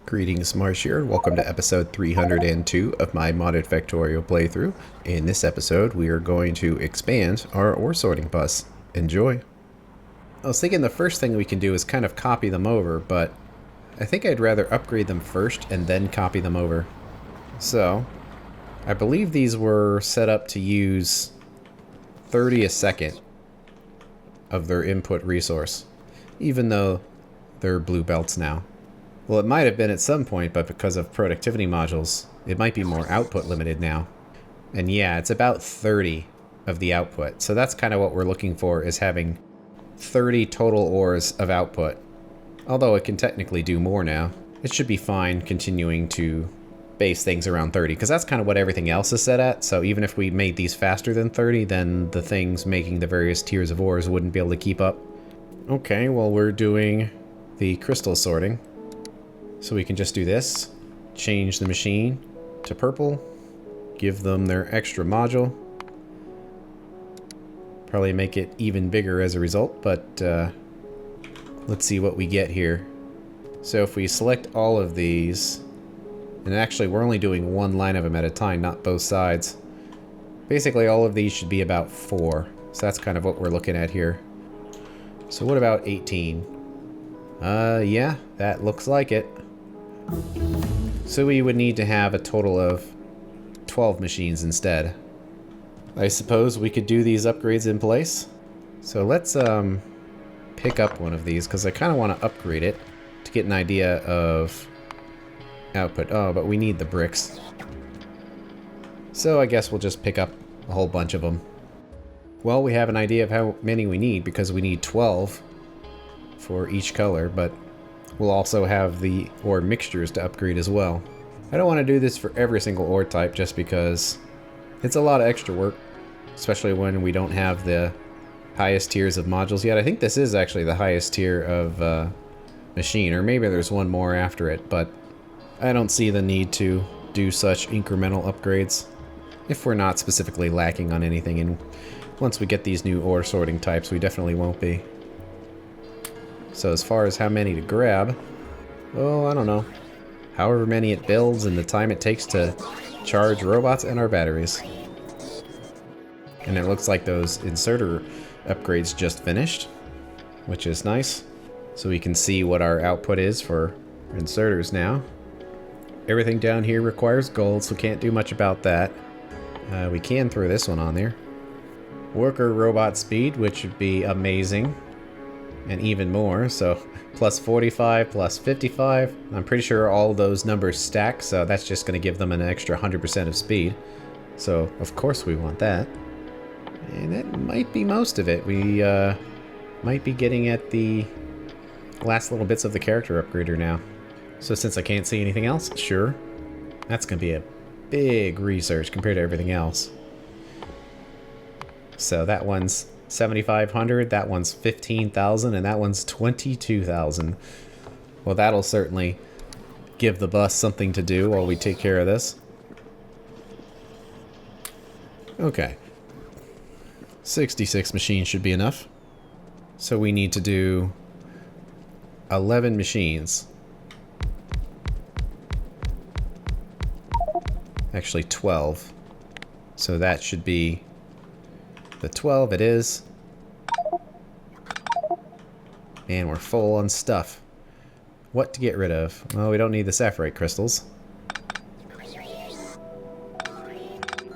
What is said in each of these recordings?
Greetings, Marsh here, and welcome to episode 302 of my modded Factorio playthrough. In this episode, we are going to expand our ore sorting bus. Enjoy! I was thinking the first thing we can do is kind of copy them over, but I think I'd rather upgrade them first and then copy them over. So, I believe these were set up to use 30 a second of their input resource, even though they're blue belts now. Well, it might have been at some point, but because of productivity modules, it might be more output limited now. And yeah, it's about 30 of the output. So that's kind of what we're looking for, is having 30 total ores of output. Although it can technically do more now. It should be fine continuing to base things around 30, because that's kind of what everything else is set at. So even if we made these faster than 30, then the things making the various tiers of ores wouldn't be able to keep up. Okay, well, we're doing the crystal sorting. So we can just do this, change the machine to purple, give them their extra module. Probably make it even bigger as a result, but let's see what we get here. So if we select all of these, and actually we're only doing one line of them at a time, not both sides. Basically all of these should be about 4. So that's kind of what we're looking at here. So what about 18? Yeah, that looks like it. So we would need to have a total of 12 machines instead. I suppose we could do these upgrades in place. So let's pick up one of these, because I kind of want to upgrade it to get an idea of output. Oh, but we need the bricks. So I guess we'll just pick up a whole bunch of them. Well, we have an idea of how many we need, because we need 12 for each color, but we'll also have the ore mixtures to upgrade as well. I don't want to do this for every single ore type just because it's a lot of extra work, especially when we don't have the highest tiers of modules yet. I think this is actually the highest tier of machine, or maybe there's one more after it, but I don't see the need to do such incremental upgrades if we're not specifically lacking on anything, and once we get these new ore sorting types, we definitely won't be. So as far as how many to grab, oh, I don't know. However many it builds and the time it takes to charge robots and our batteries. And it looks like those inserter upgrades just finished, which is nice. So we can see what our output is for inserters now. Everything down here requires gold, so can't do much about that. We can throw this one on there. Worker robot speed, which would be amazing. And even more, so plus 45, plus 55. I'm pretty sure all those numbers stack, so that's just going to give them an extra 100% of speed. So, of course we want that. And that might be most of it. We might be getting at the last little bits of the character upgrader now. So since I can't see anything else, sure. That's going to be a big research compared to everything else. So that one's 7,500, that one's 15,000, and that one's 22,000. Well, that'll certainly give the bus something to do while we take care of this. Okay. 66 machines should be enough. So we need to do 11 machines. Actually 12. So that should be the 12 it is. And we're full on stuff. What to get rid of? Well, we don't need the sapphirite crystals.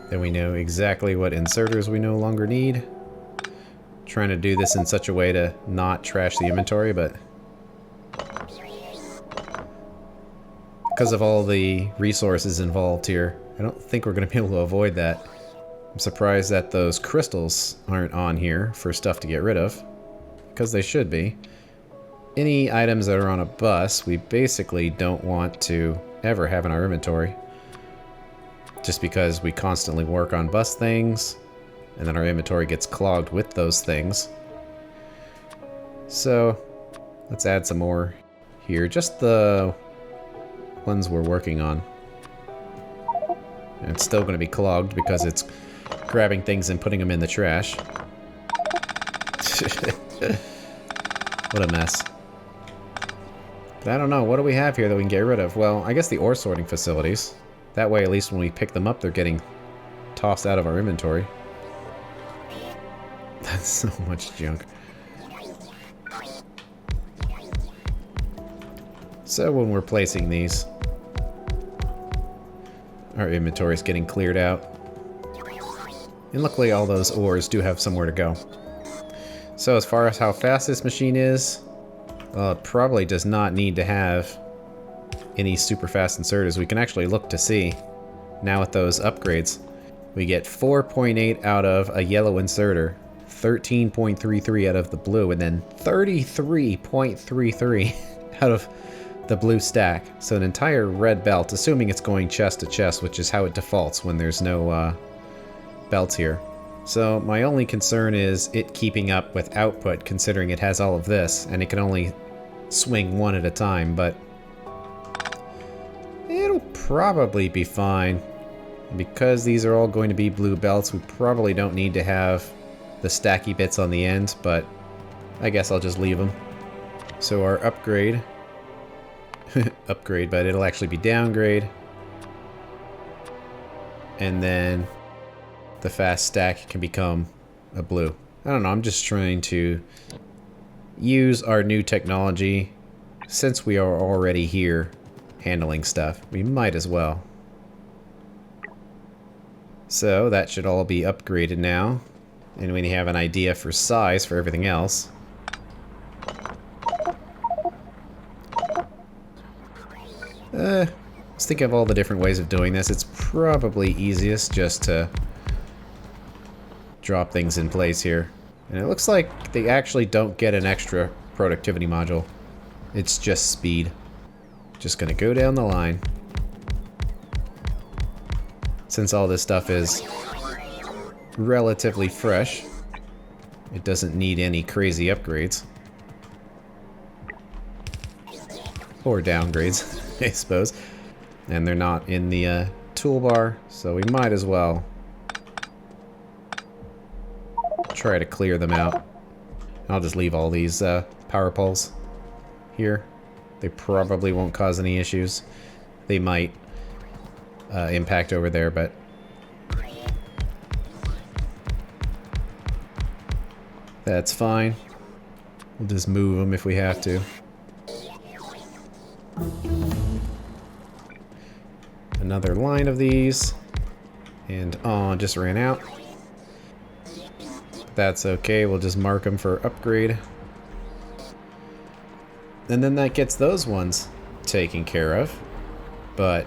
Then we know exactly what inserters we no longer need. Trying to do this in such a way to not trash the inventory, but because of all the resources involved here, I don't think we're going to be able to avoid that. I'm surprised that those crystals aren't on here for stuff to get rid of, because they should be. Any items that are on a bus, we basically don't want to ever have in our inventory, just because we constantly work on bus things, and then our inventory gets clogged with those things. So, let's add some more here, just the ones we're working on. And it's still going to be clogged because it's grabbing things and putting them in the trash. What a mess. I don't know. What do we have here that we can get rid of? Well, I guess the ore sorting facilities. That way, at least when we pick them up, they're getting tossed out of our inventory. That's so much junk. So when we're placing these, our inventory is getting cleared out. And luckily all those ores do have somewhere to go. So as far as how fast this machine is, well, it probably does not need to have any super fast inserters. We can actually look to see now with those upgrades. We get 4.8 out of a yellow inserter, 13.33 out of the blue, and then 33.33 out of the blue stack. So an entire red belt, assuming it's going chest to chest, which is how it defaults when there's no belts here. So my only concern is it keeping up with output, considering it has all of this, and it can only swing one at a time, but it'll probably be fine. Because these are all going to be blue belts, we probably don't need to have the stacky bits on the end, but I guess I'll just leave them. So our upgrade, upgrade, but it'll actually be downgrade. And then the fast stack can become a blue. I don't know, I'm just trying to use our new technology. Since we are already here handling stuff, we might as well. So that should all be upgraded now. And we have an idea for size for everything else. Let's think of all the different ways of doing this. It's probably easiest just to drop things in place here. And it looks like they actually don't get an extra productivity module. It's just speed. Just gonna go down the line. Since all this stuff is relatively fresh, it doesn't need any crazy upgrades. Or downgrades, I suppose. And they're not in the toolbar, so we might as well try to clear them out. I'll just leave all these power poles here. They probably won't cause any issues. They might impact over there, but that's fine. We'll just move them if we have to. Another line of these, and just ran out. That's okay, we'll just mark them for upgrade. And then that gets those ones taken care of. But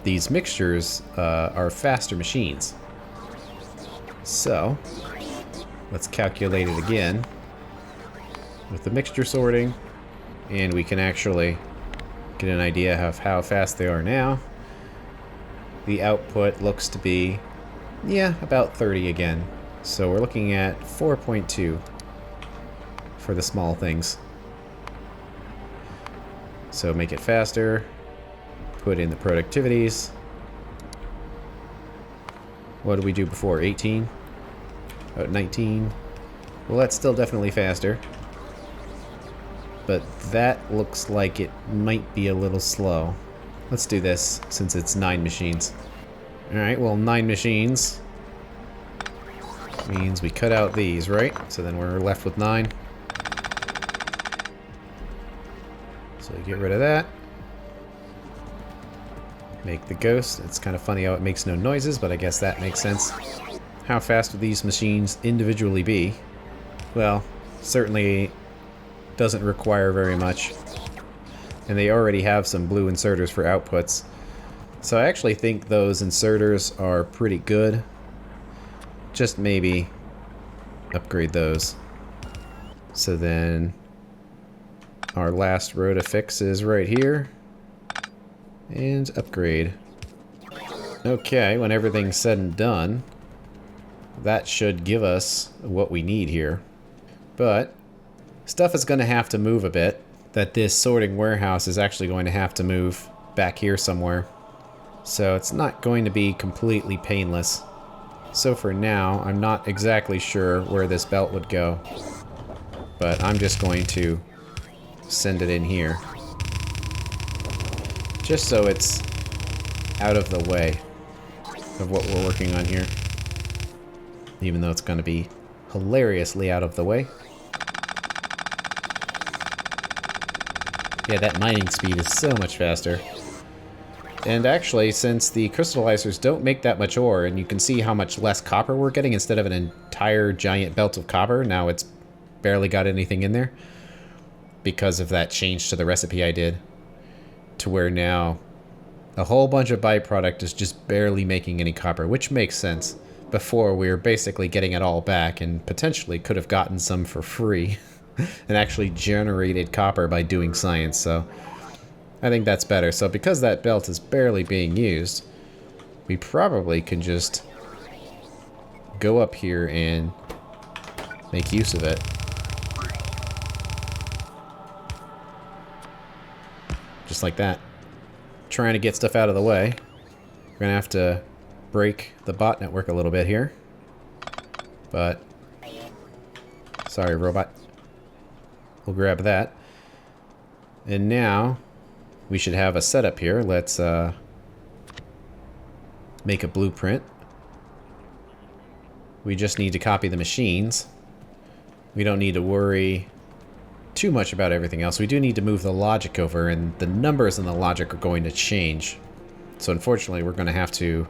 these mixtures are faster machines. So let's calculate it again with the mixture sorting, and we can actually get an idea of how fast they are now. The output looks to be, yeah, about 30 again. So we're looking at 4.2 for the small things. So make it faster. Put in the productivities. What did we do before? 18? About 19? Well, that's still definitely faster. But that looks like it might be a little slow. Let's do this, since it's 9 machines. Alright, well, 9 machines means we cut out these, right? So then we're left with 9. So get rid of that. Make the ghost. It's kind of funny how it makes no noises, but I guess that makes sense. How fast would these machines individually be? Well, certainly doesn't require very much. And they already have some blue inserters for outputs. So I actually think those inserters are pretty good. Just maybe upgrade those. So then our last row to fix is right here. And upgrade. Okay, when everything's said and done, that should give us what we need here. But stuff is going to have to move a bit. That this sorting warehouse is actually going to have to move back here somewhere. So it's not going to be completely painless. So for now, I'm not exactly sure where this belt would go. But I'm just going to send it in here. Just so it's out of the way of what we're working on here. Even though it's going to be hilariously out of the way. Yeah, that mining speed is so much faster. And actually, since the crystallizers don't make that much ore, and you can see how much less copper we're getting instead of an entire giant belt of copper, now it's barely got anything in there. Because of that change to the recipe I did. To where now a whole bunch of byproduct is just barely making any copper, which makes sense. Before, we were basically getting it all back and potentially could have gotten some for free and actually generated copper by doing science, so I think that's better. So because that belt is barely being used, we probably can just go up here and make use of it. Just like that. Trying to get stuff out of the way. We're gonna have to break the bot network a little bit here. But sorry, robot. We'll grab that. And now we should have a setup here. Let's make a blueprint. We just need to copy the machines. We don't need to worry too much about everything else. We do need to move the logic over, and the numbers in the logic are going to change. So unfortunately, we're going to have to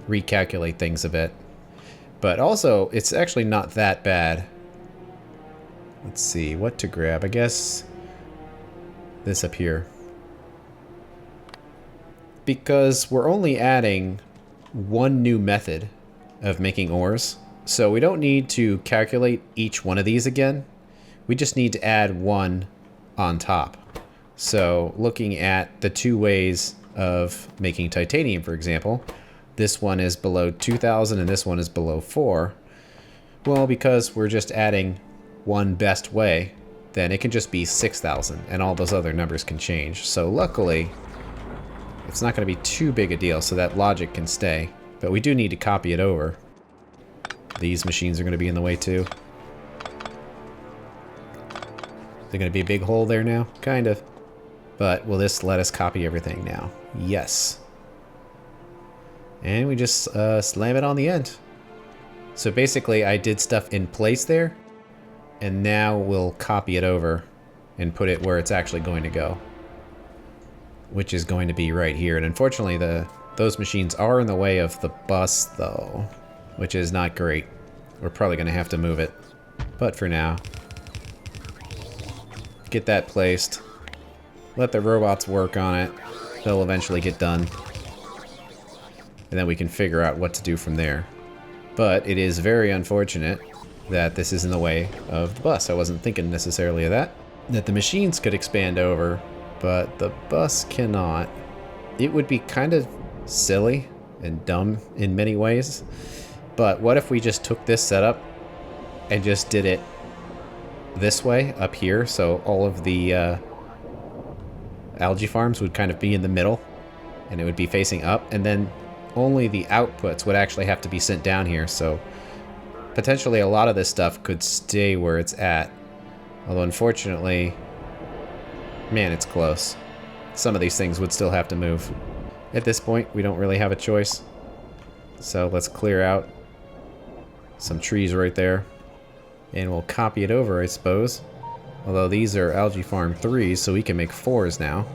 recalculate things a bit. But also, it's actually not that bad. Let's see, what to grab? I guess this up here. Because we're only adding one new method of making ores, so we don't need to calculate each one of these again. We just need to add one on top. So looking at the two ways of making titanium, for example, this one is below 2,000 and this one is below 4. Well, because we're just adding one best way, then it can just be 6,000 and all those other numbers can change. So luckily, it's not going to be too big a deal, so that logic can stay. But we do need to copy it over. These machines are going to be in the way too. Is there going to be a big hole there now? Kind of. But will this let us copy everything now? Yes. And we just slam it on the end. So basically I did stuff in place there, and now we'll copy it over and put it where it's actually going to go. Which is going to be right here. And unfortunately those machines are in the way of the bus though, which is not great. We're probably going to have to move it. But for now, get that placed. Let the robots work on it. They'll eventually get done. And then we can figure out what to do from there. But it is very unfortunate that this is in the way of the bus. I wasn't thinking necessarily of that. That the machines could expand over, but the bus cannot. It would be kind of silly and dumb in many ways. But what if we just took this setup and just did it this way up here, so all of the algae farms would kind of be in the middle and it would be facing up, and then only the outputs would actually have to be sent down here. So potentially a lot of this stuff could stay where it's at, although unfortunately, man, it's close. Some of these things would still have to move. At this point, we don't really have a choice, so let's clear out some trees right there. And we'll copy it over, I suppose. Although these are algae farm 3s, so we can make 4s now.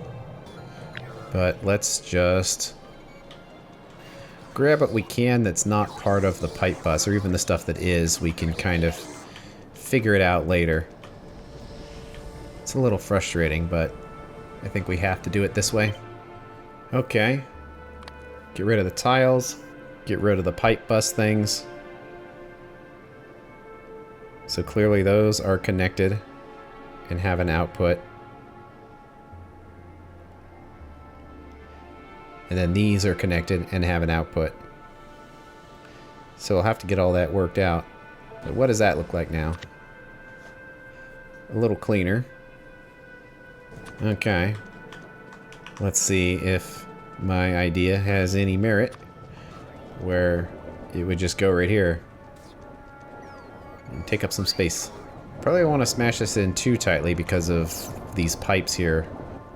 But let's just grab what we can that's not part of the pipe bus, or even the stuff that is. We can kind of figure it out later. It's a little frustrating, but I think we have to do it this way. Okay. Get rid of the tiles. Get rid of the pipe bus things. So clearly those are connected and have an output. And then these are connected and have an output. So we'll have to get all that worked out. But what does that look like now? A little cleaner. Okay. Let's see if my idea has any merit, where it would just go right here and take up some space. Probably don't want to smash this in too tightly because of these pipes here.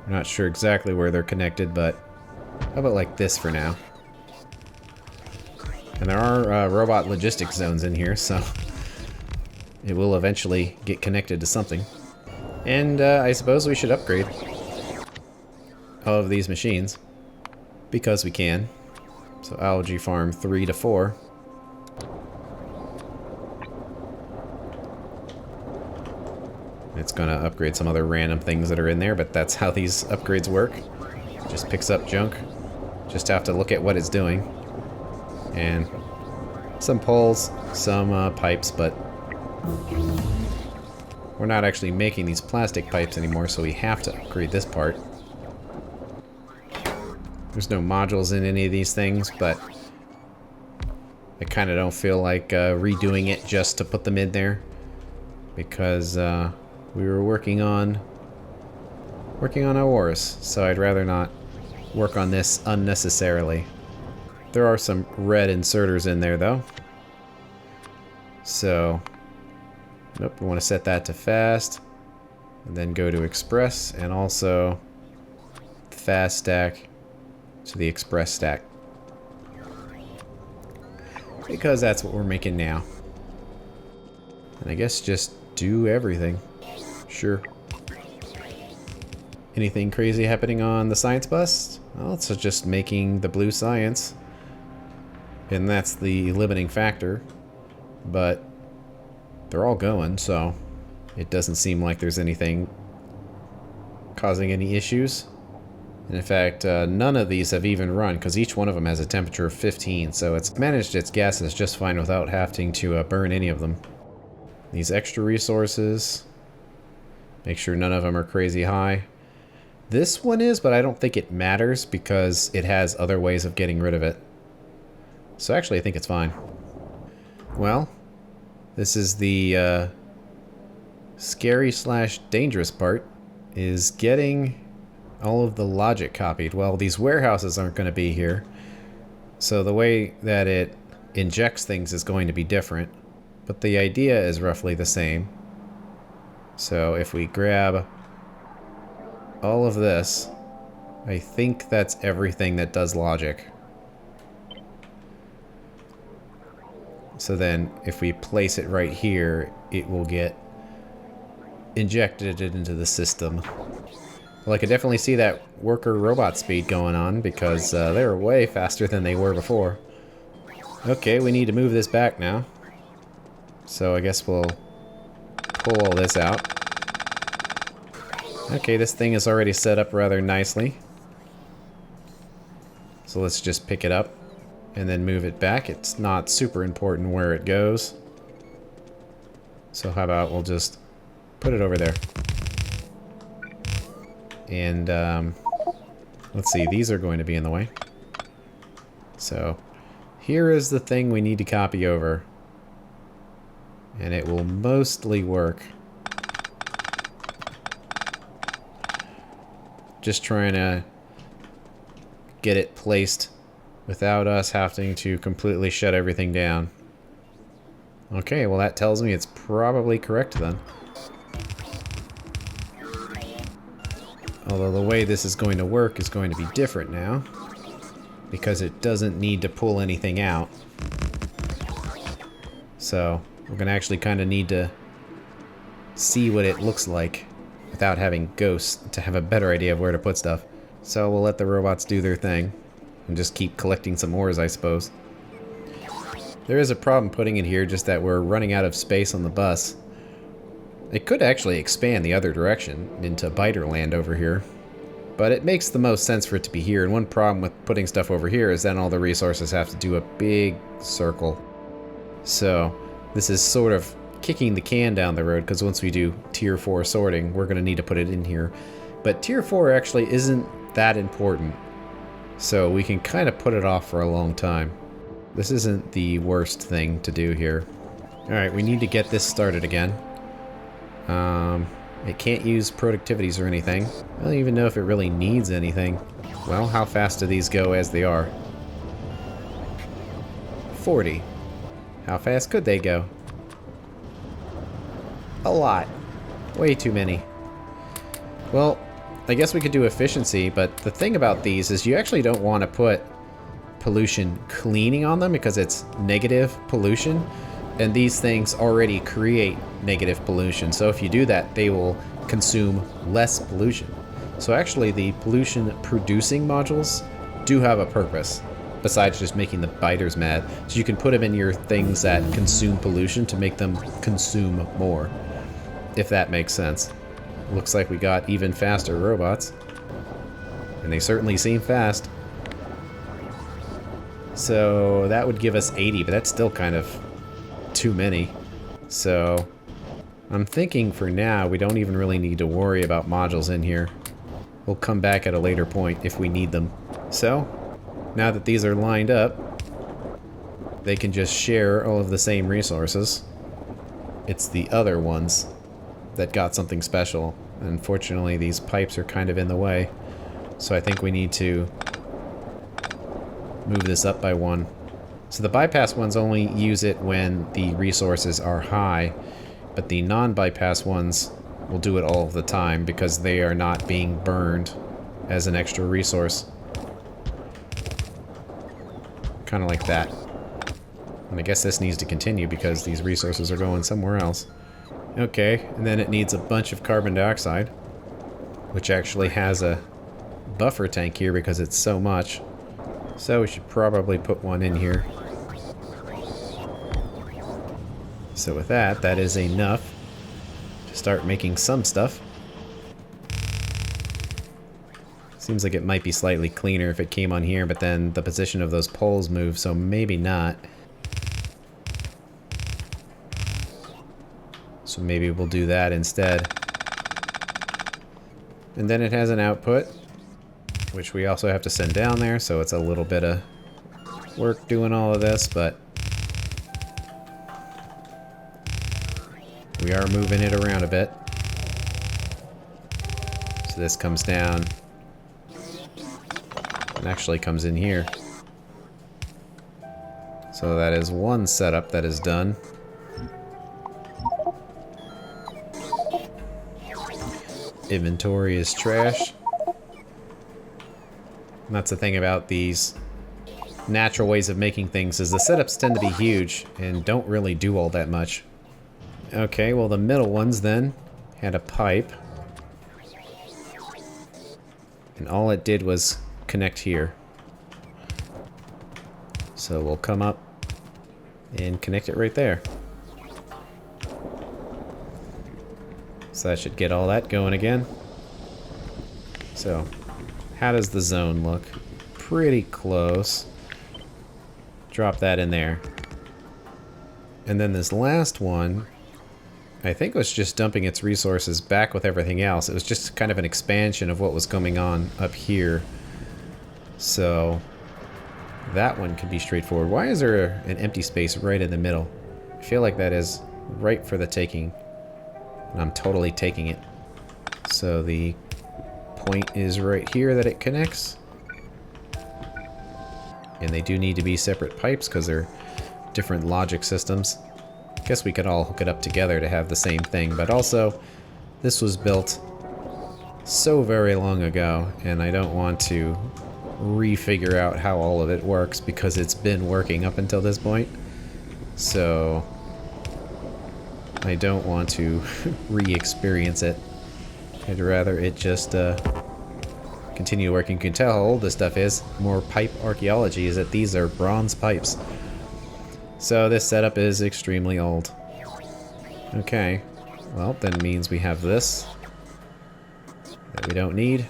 I'm not sure exactly where they're connected, but how about like this for now? And there are robot logistics zones in here, so it will eventually get connected to something. And I suppose we should upgrade all of these machines because we can. So algae farm 3 to 4. It's gonna upgrade some other random things that are in there, but that's how these upgrades work. Just picks up junk. Just have to look at what it's doing. And some poles, some pipes, but we're not actually making these plastic pipes anymore, so we have to upgrade this part. There's no modules in any of these things, but I kind of don't feel like redoing it just to put them in there, because we were working on ours, so I'd rather not work on this unnecessarily. There are some red inserters in there though. So, nope, we want to set that to fast, and then go to express, and also the fast stack to the express stack. Because that's what we're making now. And I guess just do everything. Sure. Anything crazy happening on the science bus? Well, it's just making the blue science. And that's the limiting factor. But they're all going, so it doesn't seem like there's anything causing any issues. And in fact, none of these have even run, because each one of them has a temperature of 15, so it's managed its gases just fine without having to burn any of them. These extra resources, make sure none of them are crazy high. This one is, but I don't think it matters because it has other ways of getting rid of it. So actually I think it's fine. Well, this is the scary / dangerous part, is getting all of the logic copied. Well, these warehouses aren't going to be here, so the way that it injects things is going to be different, but the idea is roughly the same. So if we grab all of this, I think that's everything that does logic. So then if we place it right here, it will get injected into the system. Well, I could definitely see that worker robot speed going on, because they're way faster than they were before. Okay, we need to move this back now. So I guess we'll pull all this out. Okay, this thing is already set up rather nicely. So let's just pick it up and then move it back. It's not super important where it goes. So how about we'll just put it over there. And let's see, these are going to be in the way. So here is the thing we need to copy over. And it will mostly work. Just trying to get it placed without us having to completely shut everything down. Okay, well that tells me it's probably correct then. Although the way this is going to work is going to be different now, because it doesn't need to pull anything out. So we're going to actually kind of need to see what it looks like without having ghosts to have a better idea of where to put stuff. So we'll let the robots do their thing and just keep collecting some ores, I suppose. There is a problem putting it here, just that we're running out of space on the bus. It could actually expand the other direction into biter land over here, but it makes the most sense for it to be here. And one problem with putting stuff over here is then all the resources have to do a big circle. So this is sort of kicking the can down the road, because once we do tier 4 sorting, we're going to need to put it in here. But tier 4 actually isn't that important, so we can kind of put it off for a long time. This isn't the worst thing to do here. Alright, we need to get this started again. It can't use productivities or anything. I don't even know if it really needs anything. Well, how fast do these go as they are? 40. How fast could they go? A lot. Way too many. Well, I guess we could do efficiency, but the thing about these is you actually don't want to put pollution cleaning on them because it's negative pollution, and these things already create negative pollution. So if you do that, they will consume less pollution. So actually the pollution producing modules do have a purpose besides just making the biters mad. So you can put them in your things that consume pollution to make them consume more, if that makes sense. Looks like we got even faster robots, and they certainly seem fast. So that would give us 80, but that's still kind of too many. So I'm thinking for now we don't even really need to worry about modules in here. We'll come back at a later point if we need them. So now that these are lined up, they can just share all of the same resources. It's the other ones that got something special. Unfortunately, these pipes are kind of in the way. So I think we need to move this up by one. So the bypass ones only use it when the resources are high, but the non-bypass ones will do it all of the time because they are not being burned as an extra resource. Kind of like that. And I guess this needs to continue because these resources are going somewhere else. Okay, and then it needs a bunch of carbon dioxide, which actually has a buffer tank here because it's so much. So we should probably put one in here. So with that, that is enough to start making some stuff. Seems like it might be slightly cleaner if it came on here, but then the position of those poles move, so maybe not. So maybe we'll do that instead. And then it has an output, which we also have to send down there, so it's a little bit of work doing all of this, but we are moving it around a bit. So this comes down and actually comes in here. So that is one setup that is done. Inventory is trash. And that's the thing about these natural ways of making things, is the setups tend to be huge and don't really do all that much. Okay, well the middle ones then had a pipe. And all it did was connect here. So we'll come up and connect it right there. So that should get all that going again. So, how does the zone look? Pretty close. Drop that in there. And then this last one, I think was just dumping its resources back with everything else. It was just kind of an expansion of what was going on up here. So, that one could be straightforward. Why is there an empty space right in the middle? I feel like that is right for the taking. And I'm totally taking it. So the point is right here that it connects. And they do need to be separate pipes because they're different logic systems. I guess we could all hook it up together to have the same thing, but also this was built so very long ago and I don't want to refigure out how all of it works because it's been working up until this point. So I don't want to re-experience it. I'd rather it just continue working. You can tell how old this stuff is. More pipe archaeology is that these are bronze pipes. So this setup is extremely old. Okay, well then means we have this that we don't need.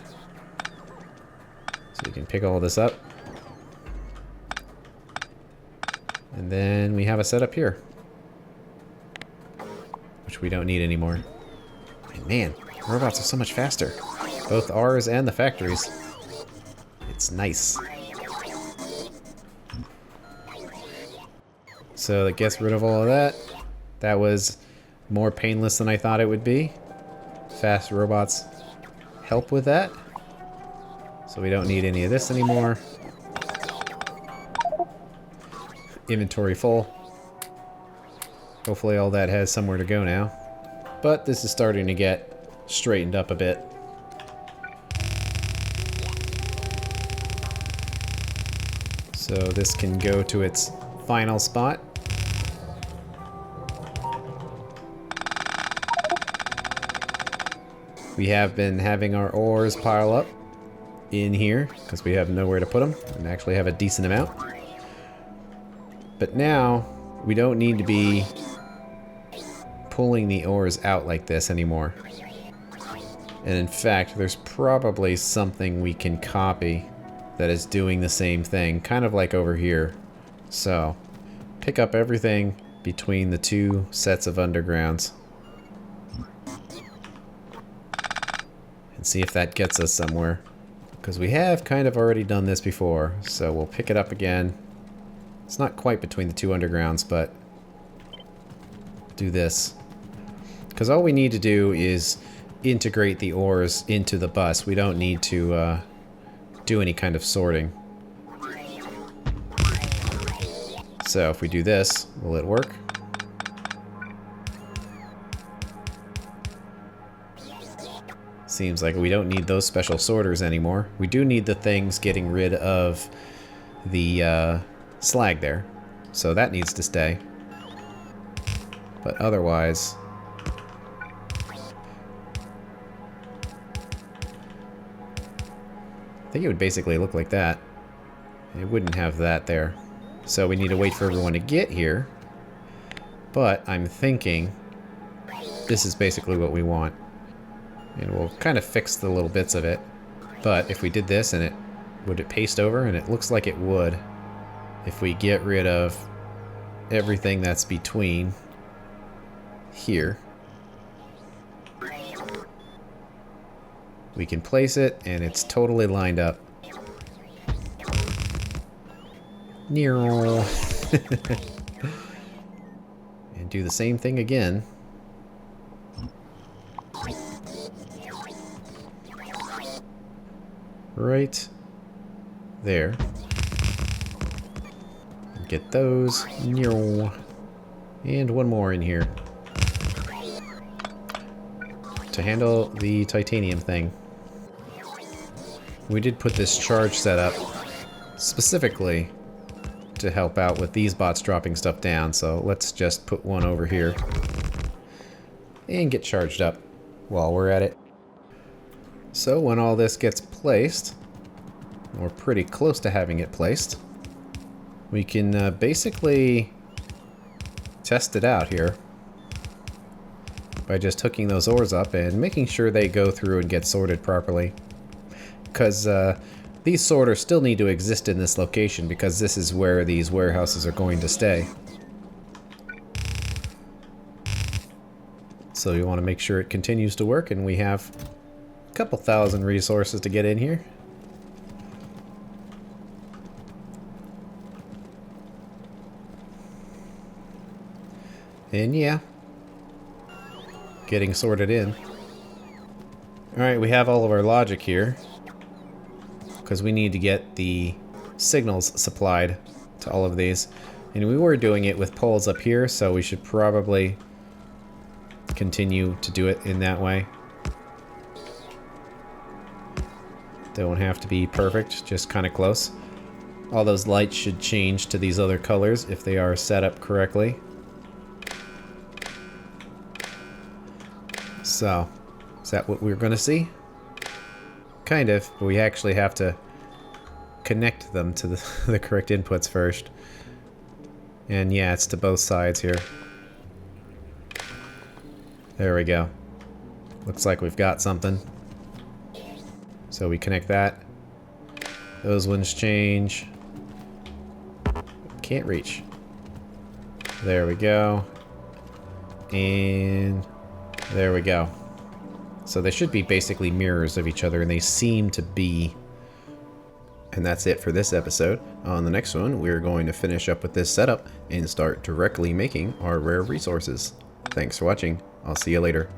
So we can pick all this up. And then we have a setup here, which we don't need anymore. And man, robots are so much faster. Both ours and the factories. It's nice. So that gets rid of all of that. That was more painless than I thought it would be. Fast robots help with that. So we don't need any of this anymore. Inventory full. Hopefully all that has somewhere to go now. But this is starting to get straightened up a bit. So this can go to its final spot. We have been having our ores pile up in here because we have nowhere to put them and actually have a decent amount. But now we don't need to be pulling the ores out like this anymore. And in fact, there's probably something we can copy that is doing the same thing, kind of like over here. So pick up everything between the two sets of undergrounds and see if that gets us somewhere. Because we have kind of already done this before, so we'll pick it up again. It's not quite between the two undergrounds, but do this. Because all we need to do is integrate the ores into the bus. We don't need to do any kind of sorting. So if we do this, will it work? Seems like we don't need those special sorters anymore. We do need the things getting rid of the slag there. So that needs to stay. But otherwise, I think it would basically look like that. It wouldn't have that there. So we need to wait for everyone to get here. But I'm thinking this is basically what we want. And we'll kind of fix the little bits of it. But if we did this and would it paste over? And it looks like it would. If we get rid of everything that's between here. We can place it and it's totally lined up. And do the same thing again. Right there. Get those. And one more in here to handle the titanium thing. We did put this charge setup specifically to help out with these bots dropping stuff down, so let's just put one over here and get charged up while we're at it. So when all this gets placed, we're pretty close to having it placed, we can basically test it out here by just hooking those ores up and making sure they go through and get sorted properly. Because these sorters still need to exist in this location because this is where these warehouses are going to stay. So you want to make sure it continues to work, and we have a couple thousand resources to get in here. And yeah, getting sorted in. Alright, we have all of our logic here, because we need to get the signals supplied to all of these. And we were doing it with poles up here, so we should probably continue to do it in that way. Don't have to be perfect, just kind of close. All those lights should change to these other colors if they are set up correctly. So, is that what we're going to see? Kind of, but we actually have to connect them to the correct inputs first. And yeah, it's to both sides here. There we go. Looks like we've got something. So we connect that. Those ones change. Can't reach. There we go. And there we go. So they should be basically mirrors of each other, and they seem to be. And that's it for this episode. On the next one, we're going to finish up with this setup and start directly making our rare resources. Thanks for watching. I'll see you later.